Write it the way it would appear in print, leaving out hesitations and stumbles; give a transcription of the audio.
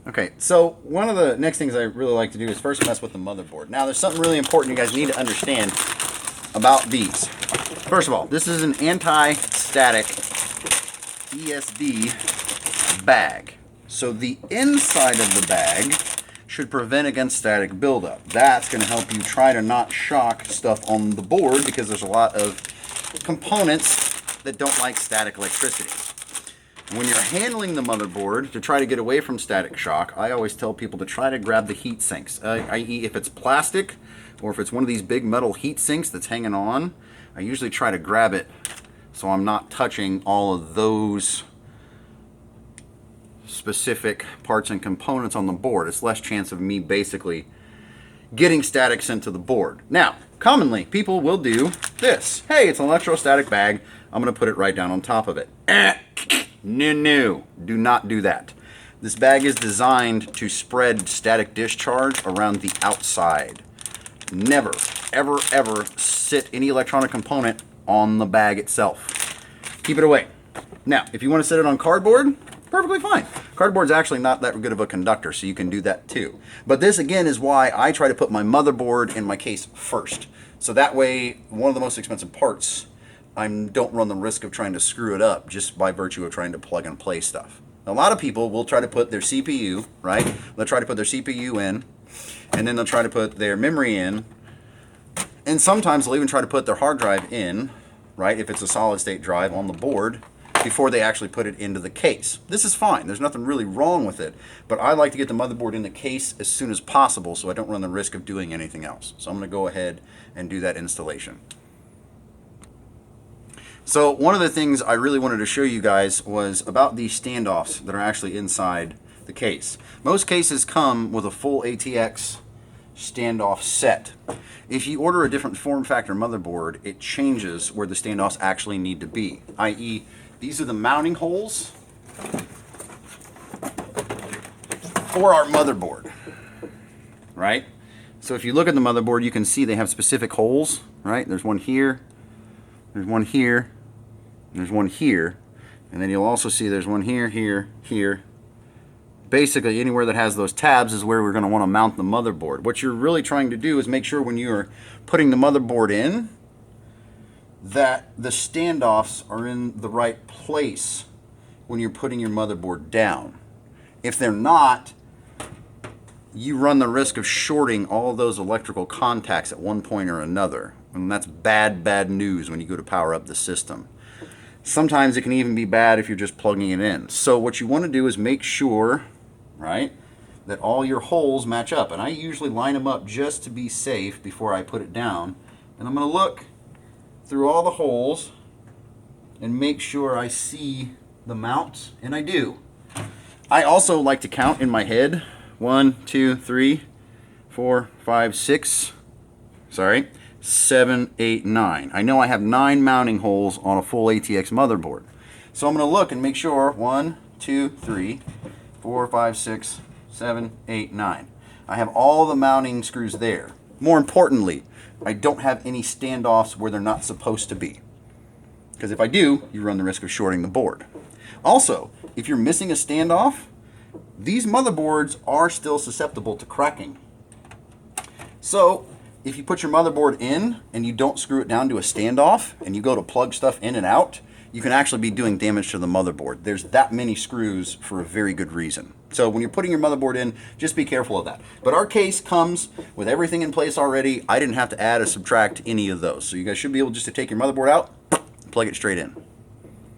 Okay, so one of the next things I really like to do is first mess with the motherboard. Now, there's something really important you guys need to understand about these. First of all, this is an anti-static ESD bag. So the inside of the bag should prevent against static buildup. That's going to help you try to not shock stuff on the board, because there's a lot of components that don't like static electricity. When you're handling the motherboard to try to get away from static shock, I always tell people to try to grab the heat sinks. I.e., if it's plastic or if it's one of these big metal heat sinks that's hanging on, I usually try to grab it so I'm not touching all of those specific parts and components on the board. It's less chance of me basically getting static sent to the board. Now, commonly, people will do this. Hey, it's an electrostatic bag. I'm going to put it right down on top of it. No, do not do that. This bag is designed to spread static discharge around the outside. Never, ever, ever sit any electronic component on the bag itself. Keep it away. Now, if you want to set it on cardboard, perfectly fine. Cardboard's actually not that good of a conductor, so you can do that too. But this, again, is why I try to put my motherboard in my case first. So that way, one of the most expensive parts, I don't run the risk of trying to screw it up just by virtue of trying to plug and play stuff. Now, a lot of people will try to put their CPU, right? They'll try to put their CPU in, and then they'll try to put their memory in, and sometimes they'll even try to put their hard drive in, right, if it's a solid state drive on the board, before they actually put it into the case. This is fine. There's nothing really wrong with it, but I like to get the motherboard in the case as soon as possible so I don't run the risk of doing anything else. So I'm going to go ahead and do that installation. So one of the things I really wanted to show you guys was about these standoffs that are actually inside the case. Most cases come with a full ATX standoff set. If you order a different form factor motherboard, it changes where the standoffs actually need to be, i.e., these are the mounting holes for our motherboard, right? So if you look at the motherboard, you can see they have specific holes, right? There's one here, there's one here, and there's one here, and then you'll also see there's one here, here, here. Basically, anywhere that has those tabs is where we're going to want to mount the motherboard. What you're really trying to do is make sure when you're putting the motherboard in, that the standoffs are in the right place when you're putting your motherboard down. If they're not, you run the risk of shorting all of those electrical contacts at one point or another. And that's bad, bad news when you go to power up the system. Sometimes it can even be bad if you're just plugging it in. So what you want to do is make sure, right, that all your holes match up. And I usually line them up just to be safe before I put it down. And I'm going to look through all the holes and make sure I see the mounts, and I do. I also like to count in my head. 1, 2, 3, 4, 5, 6, 7, 8, 9. I know I have 9 mounting holes on a full ATX motherboard. So I'm going to look and make sure 1, 2, 3, 4, 5, 6, 7, 8, 9. I have all the mounting screws there. More importantly, I don't have any standoffs where they're not supposed to be. Because if I do, you run the risk of shorting the board. Also, if you're missing a standoff, these motherboards are still susceptible to cracking. So, if you put your motherboard in and you don't screw it down to a standoff and you go to plug stuff in and out, you can actually be doing damage to the motherboard. There's that many screws for a very good reason. So when you're putting your motherboard in, just be careful of that. But our case comes with everything in place already. I didn't have to add or subtract any of those. So you guys should be able just to take your motherboard out, plug it straight in.